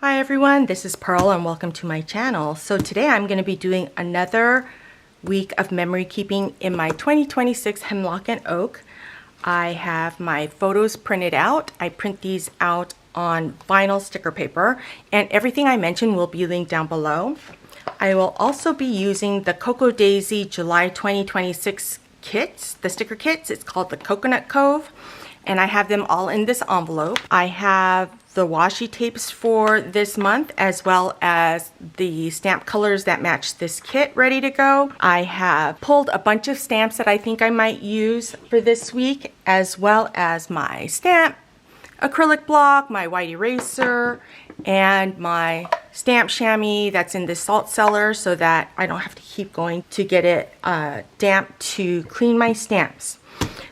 Hi everyone, this is Pearl and welcome to my channel. So today I'm going to be doing another week of memory keeping in my 2026 Hemlock and Oak. I have my photos printed out. I print these out on vinyl sticker paper and everything I mentioned will be linked down below. I will also be using the Cocoa Daisy July 2026 kits, the sticker kits. It's called the Coconut Cove. And I have them all in this envelope. I have the washi tapes for this month as well as the stamp colors that match this kit ready to go. I have pulled a bunch of stamps that I think I might use for this week, as well as my stamp acrylic block, my white eraser, and my stamp chamois that's in this salt cellar so that I don't have to keep going to get it damp to clean my stamps.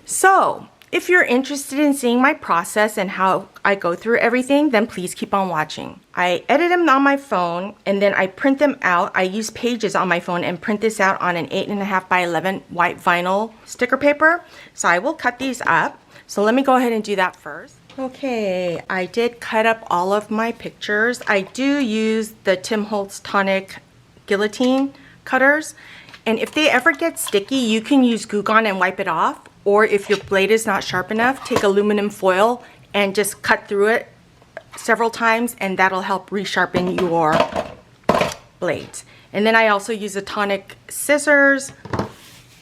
So if you're interested in seeing my process and how I go through everything, then please keep on watching. I edit them on my phone and then I print them out. I use Pages on my phone and print this out on an 8.5 by 11 white vinyl sticker paper. So I will cut these up. So let me go ahead and do that first. Okay, I did cut up all of my pictures. I do use the Tim Holtz Tonic guillotine cutters. And if they ever get sticky, you can use Glue Gun and wipe it off. Or if your blade is not sharp enough, take aluminum foil and just cut through it several times and that'll help resharpen your blades. And then I also use the Tonic scissors.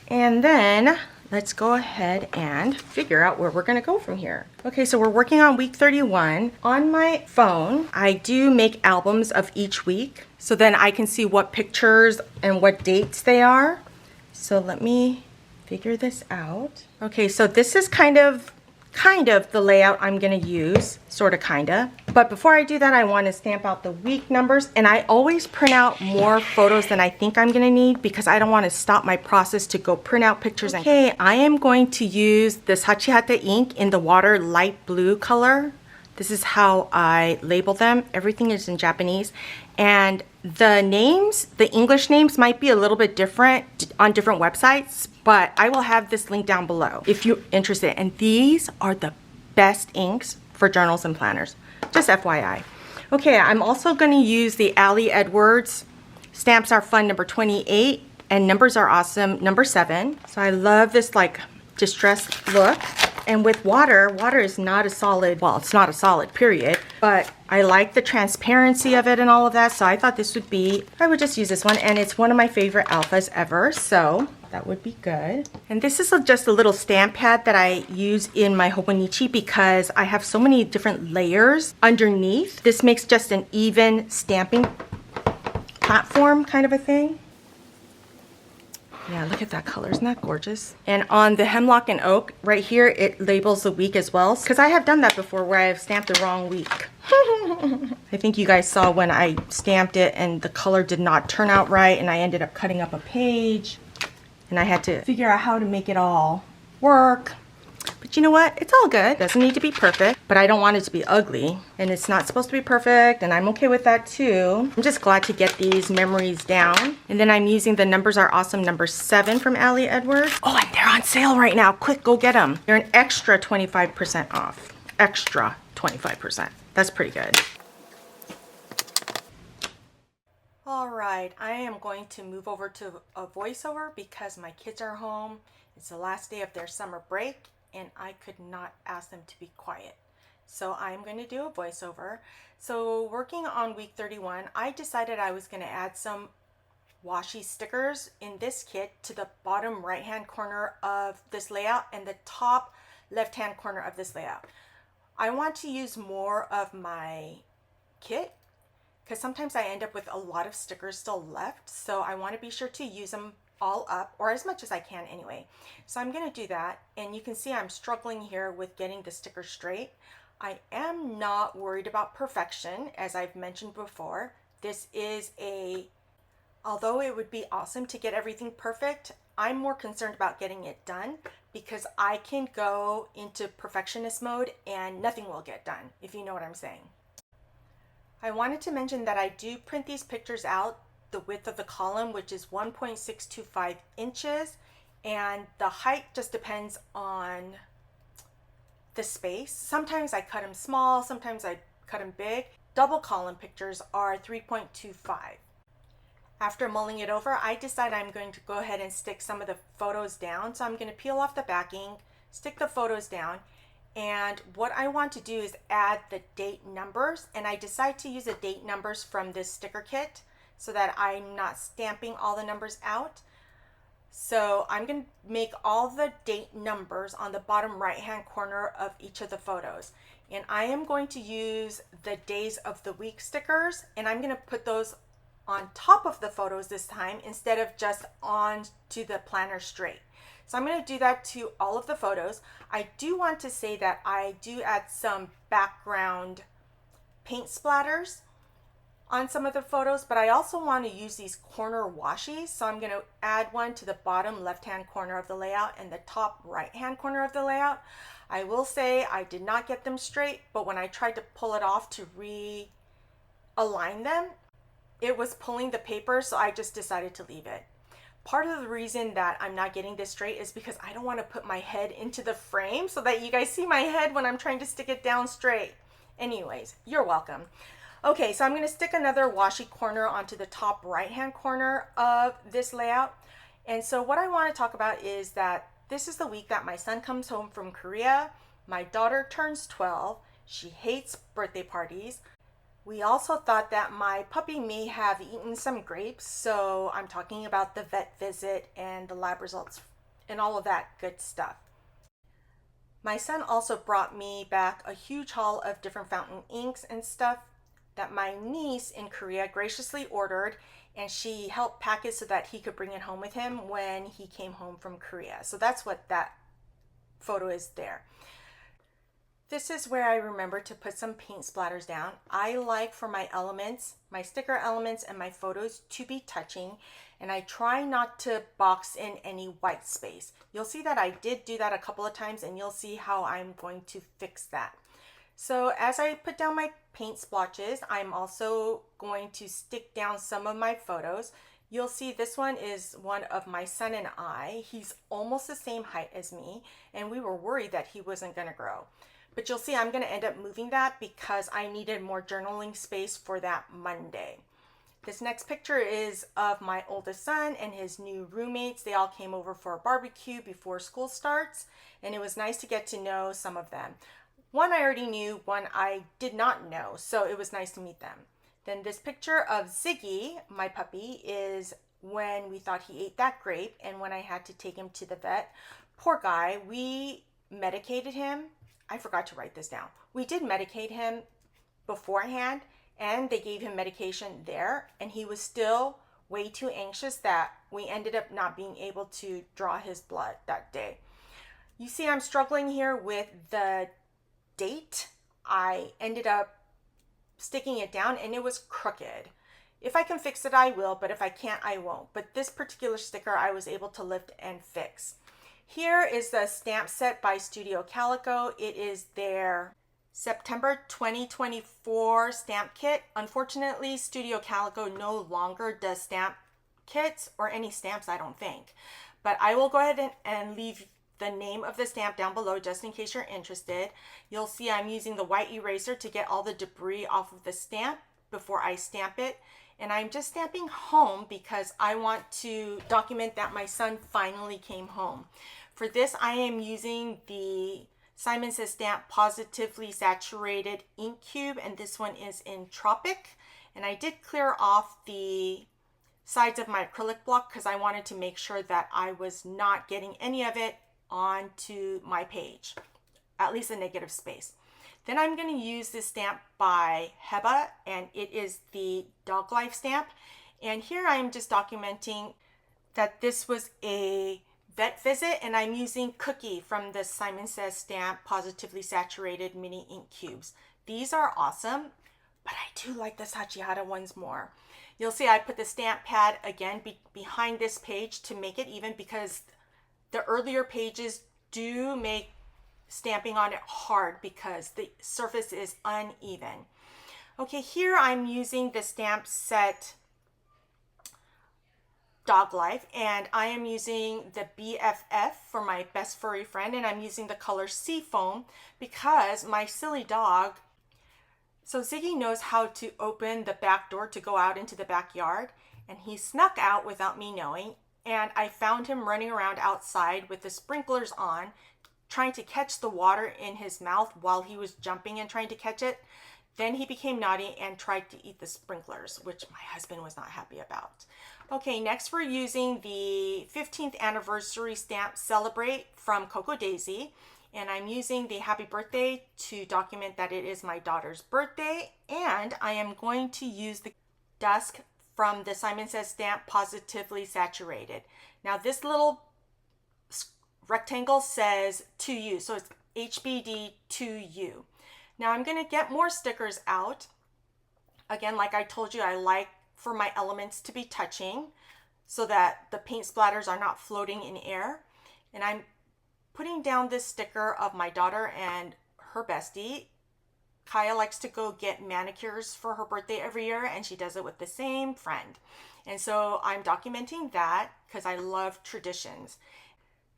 And then let's go ahead and figure out where we're gonna go from here. Okay, so we're working on week 31. On my phone, I do make albums of each week so then I can see what pictures and what dates they are. So let me figure this out. Okay, so this is kind of the layout I'm gonna use, kinda. But before I do that, I wanna stamp out the week numbers, and I always print out more photos than I think I'm gonna need because I don't wanna stop my process to go print out pictures. Okay, I am going to use this Hachihata ink in the water light blue color. This is how I label them. Everything is in Japanese. And the names, the English names might be a little bit different on different websites, but I will have this link down below if you're interested. And these are the best inks for journals and planners, just FYI. Okay, I'm also gonna use the Ali Edwards Stamps Are Fun number 28 and Numbers Are Awesome number 7. So I love this like distressed look. And with water is not a solid, well, it's not a solid period, but I like the transparency of it and all of that. So I thought this would be, I would just use this one. And it's one of my favorite alphas ever. So that would be good. And this is just a little stamp pad that I use in my Hobonichi because I have so many different layers underneath. This makes just an even stamping platform kind of a thing. Yeah, look at that color. Isn't that gorgeous? And on the Hemlock and Oak, right here, it labels the week as well. Because I have done that before where I have stamped the wrong week. I think you guys saw when I stamped it and the color did not turn out right and I ended up cutting up a page. And I had to figure out how to make it all work. But you know what? It's all good. It doesn't need to be perfect, but I don't want it to be ugly. And it's not supposed to be perfect, and I'm okay with that too. I'm just glad to get these memories down. And then I'm using the Numbers Are Awesome number 7 from Ali Edwards. Oh, and they're on sale right now. Quick, go get them. They're an extra 25% off. Extra 25%. That's pretty good. All right, I am going to move over to a voiceover because my kids are home. It's the last day of their summer break and I could not ask them to be quiet. So I'm going to do a voiceover. So working on week 31, I decided I was going to add some washi stickers in this kit to the bottom right hand corner of this layout and the top left hand corner of this layout. I want to use more of my kit because sometimes I end up with a lot of stickers still left. So I want to be sure to use them all up, or as much as I can anyway. So I'm going to do that, and you can see I'm struggling here with getting the sticker straight. I am not worried about perfection, as I've mentioned before. This is although it would be awesome to get everything perfect, I'm more concerned about getting it done because I can go into perfectionist mode and nothing will get done, if you know what I'm saying. I wanted to mention that I do print these pictures out the width of the column, which is 1.625 inches, and the height just depends on the space. Sometimes I cut them small, sometimes I cut them big. double column pictures are 3.25. After mulling it over, I decided I'm going to go ahead and stick some of the photos down. So I'm going to peel off the backing, stick the photos down, and what I want to do is add the date numbers, and I decide to use the date numbers from this sticker kit so that I'm not stamping all the numbers out. So I'm going to make all the date numbers on the bottom right hand corner of each of the photos. And I am going to use the days of the week stickers, and I'm going to put those on top of the photos this time instead of just on to the planner straight. So I'm going to do that to all of the photos. I do want to say that I do add some background paint splatters on some of the photos, but I also want to use these corner washies. So I'm going to add one to the bottom left hand corner of the layout and the top right hand corner of the layout. I will say I did not get them straight, but when I tried to pull it off to realign them, it was pulling the paper, so I just decided to leave it. Part of the reason that I'm not getting this straight is because I don't want to put my head into the frame so that you guys see my head when I'm trying to stick it down straight. Anyways, you're welcome. Okay, so I'm going to stick another washi corner onto the top right hand corner of this layout. And so what I want to talk about is that this is the week that my son comes home from Korea. My daughter turns 12. She hates birthday parties. We also thought that my puppy may have eaten some grapes, so I'm talking about the vet visit and the lab results and all of that good stuff. My son also brought me back a huge haul of different fountain inks and stuff that my niece in Korea graciously ordered, and she helped pack it so that he could bring it home with him when he came home from Korea. So that's what that photo is there. This is where I remember to put some paint splatters down. I like for my elements, my sticker elements and my photos to be touching, and I try not to box in any white space. You'll see that I did do that a couple of times, and you'll see how I'm going to fix that. So as I put down my paint splotches, I'm also going to stick down some of my photos. You'll see this one is one of my son and I. He's almost the same height as me, and we were worried that he wasn't going to grow. But you'll see I'm going to end up moving that because I needed more journaling space for that Monday. This next picture is of my oldest son and his new roommates. They all came over for a barbecue before school starts, and it was nice to get to know some of them. One I already knew, one I did not know, so it was nice to meet them. Then this picture of Ziggy, my puppy, is when we thought he ate that grape and when I had to take him to the vet. Poor guy, we medicated him. I forgot to write this down. We did medicate him beforehand, and they gave him medication there, and he was still way too anxious that we ended up not being able to draw his blood that day. You see I'm struggling here with the date. I ended up sticking it down and it was crooked. If I can fix it, I will, but if I can't, I won't. But this particular sticker I was able to lift and fix. Here is the stamp set by Studio Calico. It is their September 2024 stamp kit. Unfortunately, Studio Calico no longer does stamp kits or any stamps, I don't think. But I will go ahead and leave the name of the stamp down below just in case you're interested. You'll see I'm using the white eraser to get all the debris off of the stamp before I stamp it. And I'm just stamping home because I want to document that my son finally came home. For this, I am using the Simon Says Stamp Positively Saturated Ink Cube, and this one is in Tropic. And I did clear off the sides of my acrylic block because I wanted to make sure that I was not getting any of it onto my page, at least a negative space. Then I'm going to use this stamp by Heba, and it is the Dog Life stamp. And here I'm just documenting that this was a vet visit, and I'm using Cookie from the Simon Says Stamp Positively Saturated Mini Ink Cubes. These are awesome, but I do like the Sachiata ones more. You'll see I put the stamp pad again behind this page to make it even because the earlier pages do make stamping on it hard because the surface is uneven. Okay, here I'm using the stamp set Dog Life, and I am using the BFF for my best furry friend, and I'm using the color Seafoam because my silly dog So Ziggy knows how to open the back door to go out into the backyard, and he snuck out without me knowing, and I found him running around outside with the sprinklers on, trying to catch the water in his mouth while he was jumping and trying to catch it. Then he became naughty and tried to eat the sprinklers, which my husband was not happy about. Okay, next we're using the 15th anniversary stamp Celebrate from Coco Daisy. And I'm using the happy birthday to document that it is my daughter's birthday. And I am going to use the dusk from the Simon Says stamp Positively Saturated. Now this little rectangle says to you, so it's HBD to you. Now I'm going to get more stickers out. Again, like I told you, I like for my elements to be touching so that the paint splatters are not floating in air. And I'm putting down this sticker of my daughter and her bestie. Kaya likes to go get manicures for her birthday every year, and she does it with the same friend. And so I'm documenting that because I love traditions.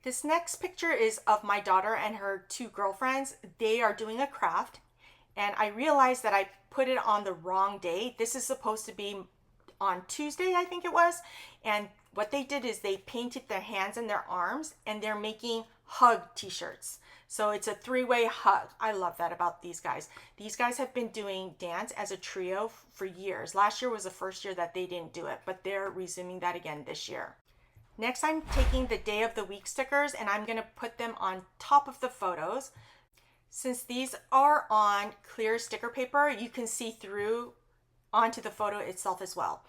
This next picture is of my daughter and her two girlfriends. They are doing a craft, and I realized that I put it on the wrong day. This is supposed to be on Tuesday, I think it was. And what they did is they painted their hands and their arms, and they're making hug t-shirts. So it's a three-way hug. I love that about these guys. These guys have been doing dance as a trio for years. Last year was the first year that they didn't do it, but they're resuming that again this year. Next, I'm taking the day of the week stickers and I'm going to put them on top of the photos. Since these are on clear sticker paper, you can see through onto the photo itself as well.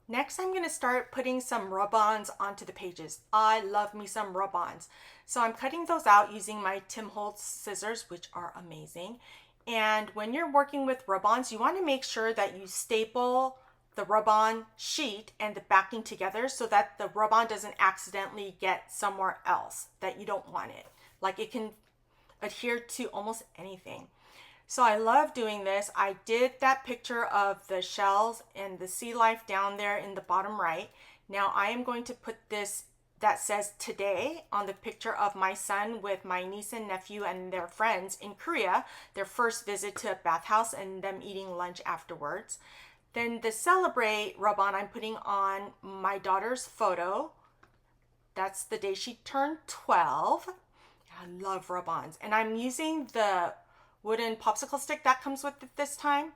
Next, I'm going to start putting some rub-ons onto the pages. I love me some rub-ons. So I'm cutting those out using my Tim Holtz scissors, which are amazing. And when you're working with rub-ons, you want to make sure that you staple the rub-on sheet and the backing together so that the rub-on doesn't accidentally get somewhere else that you don't want it. Like it can adhere to almost anything. So I love doing this. I did that picture of the shells and the sea life down there in the bottom right. Now I am going to put this that says today on the picture of my son with my niece and nephew and their friends in Korea, their first visit to a bathhouse and them eating lunch afterwards. Then the Celebrate rub-on I'm putting on my daughter's photo. That's the day she turned 12. I love rub-ons. And I'm using the wooden popsicle stick that comes with it this time.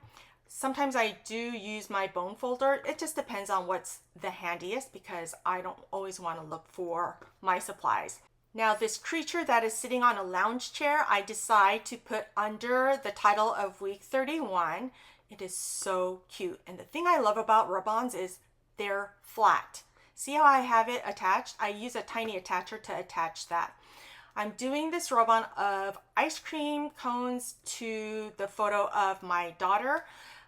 Sometimes I do use my bone folder. It just depends on what's the handiest because I don't always want to look for my supplies. Now this creature that is sitting on a lounge chair, I decide to put under the title of week 31. It is so cute. And the thing I love about rub-ons is they're flat. See how I have it attached? I use a tiny attacher to attach that. I'm doing this rub-on of ice cream cones to the photo of my daughter.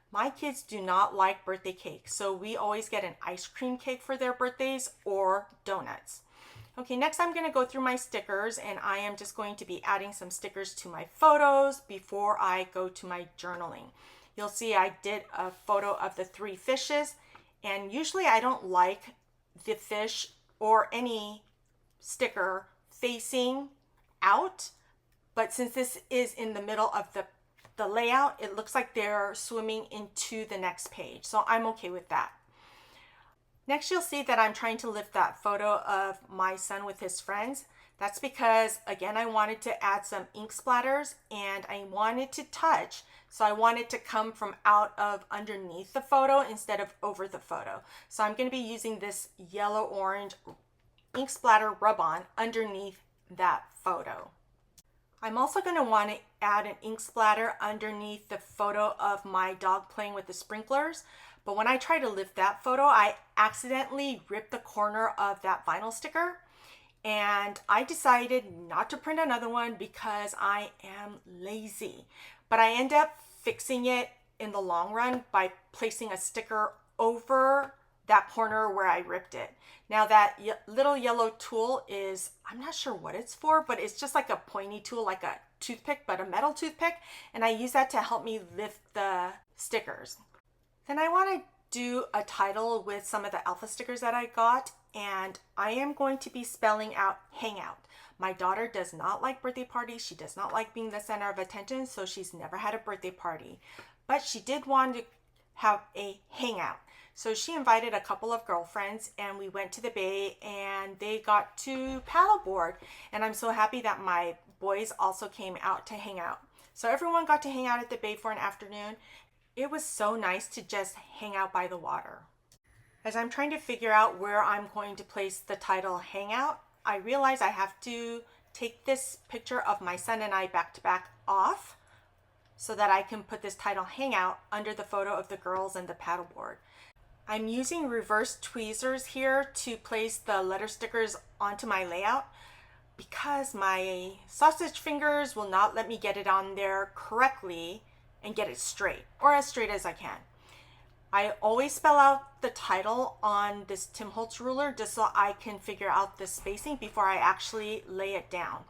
My kids do not like birthday cake, so we always get an ice cream cake for their birthdays or donuts. Okay, next I'm going to go through my stickers, and I am just going to be adding some stickers to my photos before I go to my journaling. You'll see I did a photo of the three fishes, and usually I don't like the fish or any sticker facing out, but since this is in the middle of the layout, it looks like they're swimming into the next page, so I'm okay with that. Next, you'll see that I'm trying to lift that photo of my son with his friends. That's because, again, I wanted to add some ink splatters and I wanted to touch, so I wanted to come from out of underneath the photo instead of over the photo. So I'm going to be using this yellow-orange ink splatter rub-on underneath that photo. I'm also going to want to add an ink splatter underneath the photo of my dog playing with the sprinklers. But when I try to lift that photo, I accidentally ripped the corner of that vinyl sticker. And I decided not to print another one because I am lazy. But I end up fixing it in the long run by placing a sticker over that corner where I ripped it. Now that little yellow tool is, I'm not sure what it's for, but it's just like a pointy tool, like a toothpick, but a metal toothpick. And I use that to help me lift the stickers. Then I want to do a title with some of the alpha stickers that I got, and I am going to be spelling out hangout. My daughter does not like birthday parties. She does not like being the center of attention, so she's never had a birthday party. But she did want to have a hangout. So she invited a couple of girlfriends and we went to the bay and they got to paddleboard. And I'm so happy that my boys also came out to hang out. So everyone got to hang out at the bay for an afternoon. It was so nice to just hang out by the water. As I'm trying to figure out where I'm going to place the title Hangout, I realize I have to take this picture of my son and I back to back off so that I can put this title Hangout under the photo of the girls and the paddleboard. I'm using reverse tweezers here to place the letter stickers onto my layout because my sausage fingers will not let me get it on there correctly and get it straight, or as straight as I can. I always spell out the title on this Tim Holtz ruler just so I can figure out the spacing before I actually lay it down.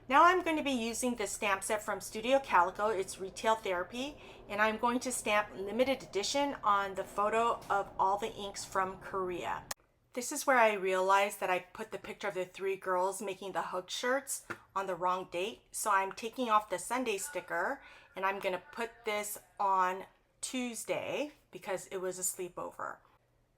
Now I'm going to be using the stamp set from Studio Calico. It's Retail Therapy, and I'm going to stamp limited edition on the photo of all the inks from Korea. This is where I realized that I put the picture of the 3 girls making the hug shirts on the wrong date. So I'm taking off the Sunday sticker and I'm going to put this on Tuesday because it was a sleepover.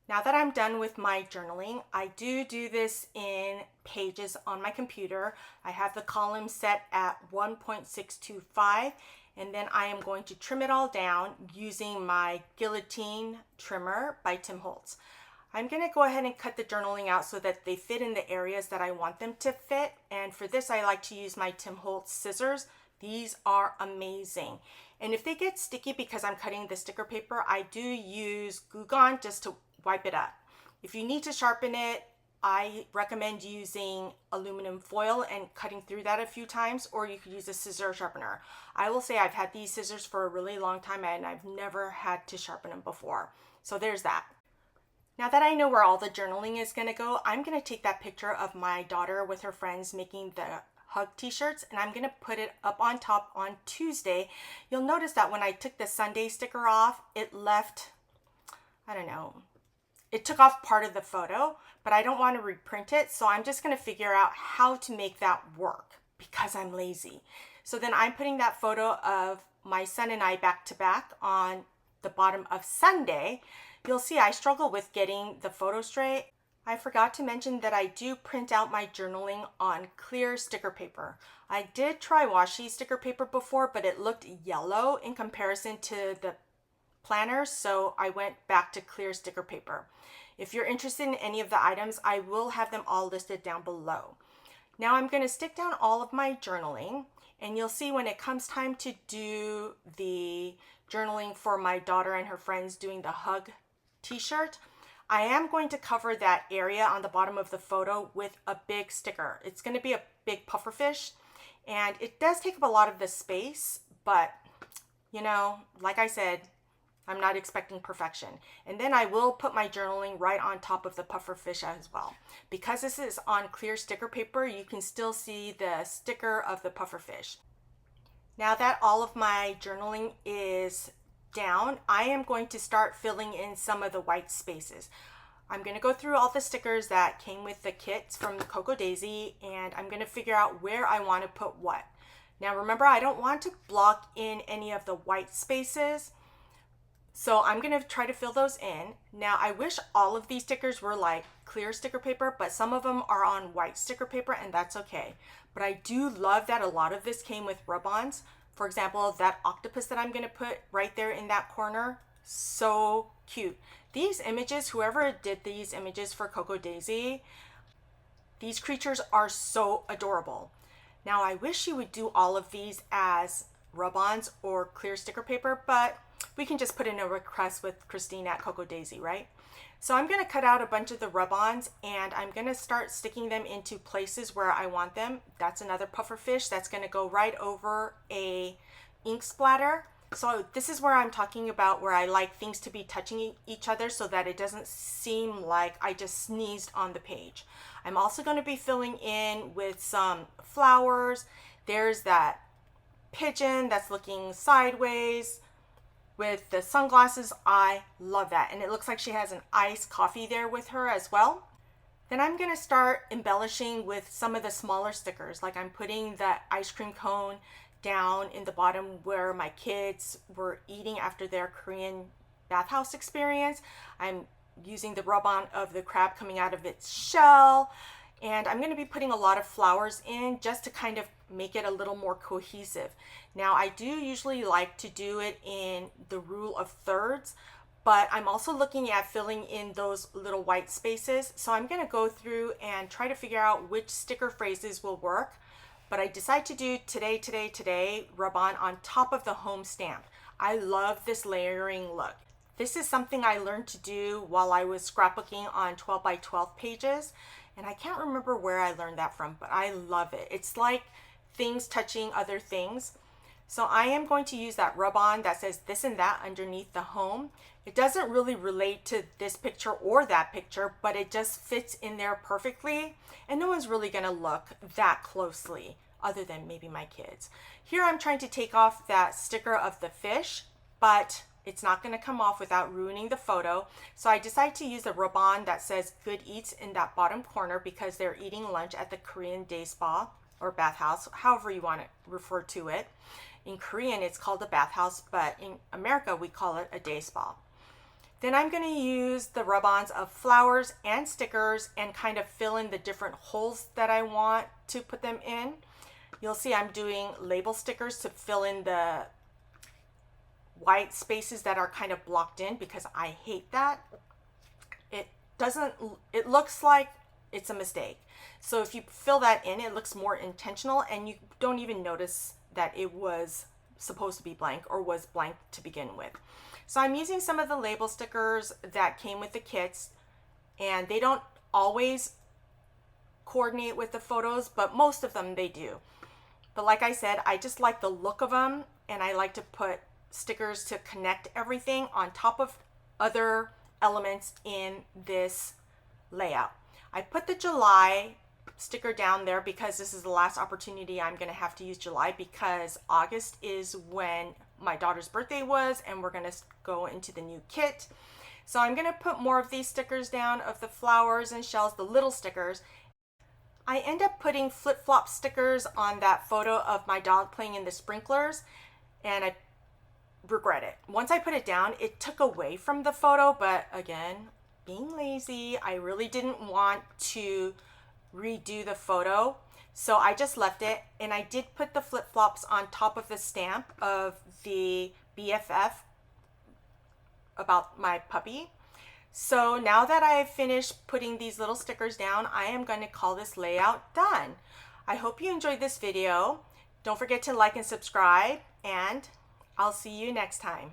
Now that I'm done with my journaling, I do this in pages on my computer. I have the column set at 1.625 and then I am going to trim it all down using my guillotine trimmer by Tim Holtz. I'm going to go ahead and cut the journaling out so that they fit in the areas that I want them to fit, and for this I like to use my Tim Holtz scissors. These are amazing. And if they get sticky because I'm cutting the sticker paper, I do use Goo Gone just to wipe it up. If you need to sharpen it, I recommend using aluminum foil and cutting through that a few times, or you could use a scissor sharpener. I will say I've had these scissors for a really long time and I've never had to sharpen them before. So there's that. Now that I know where all the journaling is going to go, I'm going to take that picture of my daughter with her friends making the hug t-shirts and I'm going to put it up on top on Tuesday. You'll notice that when I took the Sunday sticker off, it left, I don't know, it took off part of the photo, but I don't want to reprint it. So I'm just going to figure out how to make that work because I'm lazy. So then I'm putting that photo of my son and I back to back on the bottom of Sunday. You'll see I struggle with getting the photo straight. I forgot to mention that I do print out my journaling on clear sticker paper. I did try washi sticker paper before, but it looked yellow in comparison to the planners, so I went back to clear sticker paper. If you're interested in any of the items, I will have them all listed down below. Now I'm going to stick down all of my journaling, and you'll see when it comes time to do the journaling for my daughter and her friends doing the hug t-shirt, I am going to cover that area on the bottom of the photo with a big sticker. It's going to be a big puffer fish and it does take up a lot of the space, but you know, like I said, I'm not expecting perfection. And then I will put my journaling right on top of the puffer fish as well. Because this is on clear sticker paper, you can still see the sticker of the puffer fish. Now that all of my journaling is down, I am going to start filling in some of the white spaces. I'm going to go through all the stickers that came with the kits from Cocoa Daisy and I'm going to figure out where I want to put what. Now remember, I don't want to block in any of the white spaces, so I'm going to try to fill those in. Now I wish all of these stickers were like clear sticker paper, but some of them are on white sticker paper and that's okay. But I do love that a lot of this came with rub-ons. For example, that octopus that I'm going to put right there in that corner, so cute. These images, whoever did these images for Cocoa Daisy, these creatures are so adorable. Now I wish you would do all of these as rub-ons or clear sticker paper, but we can just put in a request with Christine at Cocoa Daisy, right? So I'm going to cut out a bunch of the rub-ons and I'm going to start sticking them into places where I want them. That's another puffer fish that's going to go right over a ink splatter. So this is where I'm talking about where I like things to be touching each other so that it doesn't seem like I just sneezed on the page. I'm also going to be filling in with some flowers. There's that pigeon that's looking sideways with the sunglasses. I love that. And it looks like she has an iced coffee there with her as well. Then I'm going to start embellishing with some of the smaller stickers. Like I'm putting the ice cream cone down in the bottom where my kids were eating after their Korean bathhouse experience. I'm using the rub-on of the crab coming out of its shell. And I'm going to be putting a lot of flowers in just to kind of make it a little more cohesive. Now I do usually like to do it in the rule of thirds, but I'm also looking at filling in those little white spaces. So I'm going to go through and try to figure out which sticker phrases will work. But I decide to do today rub-on top of the home stamp. I love this layering look. This is something I learned to do while I was scrapbooking on 12 by 12 pages. And I can't remember where I learned that from, but I love it. It's like things touching other things. So I am going to use that rub-on that says this and that underneath the home. It doesn't really relate to this picture or that picture, but it just fits in there perfectly. And no one's really gonna look that closely other than maybe my kids. Here I'm trying to take off that sticker of the fish, but it's not gonna come off without ruining the photo. So I decided to use the rub-on that says Good Eats in that bottom corner because they're eating lunch at the Korean day spa or bathhouse, however you want to refer to it. In Korean, it's called a bathhouse, but in America, we call it a day spa. Then I'm going to use the rub-ons of flowers and stickers and kind of fill in the different holes that I want to put them in. You'll see I'm doing label stickers to fill in the white spaces that are kind of blocked in because I hate that. It looks like it's a mistake. So if you fill that in, it looks more intentional and you don't even notice that it was supposed to be blank or was blank to begin with. So I'm using some of the label stickers that came with the kits, and they don't always coordinate with the photos, but most of them they do. But like I said, I just like the look of them, and I like to put stickers to connect everything on top of other elements in this layout. I put the July sticker down there because this is the last opportunity I'm going to have to use July, because August is when my daughter's birthday was and we're going to go into the new kit. So I'm going to put more of these stickers down of the flowers and shells, the little stickers. I end up putting flip-flop stickers on that photo of my dog playing in the sprinklers, and I regret it. Once I put it down, it took away from the photo, but again, being lazy, I really didn't want to redo the photo, so I just left it. And I did put the flip-flops on top of the stamp of the BFF about my puppy. So now that I've finished putting these little stickers down, I am going to call this layout done. I hope you enjoyed this video. Don't forget to like and subscribe, and I'll see you next time.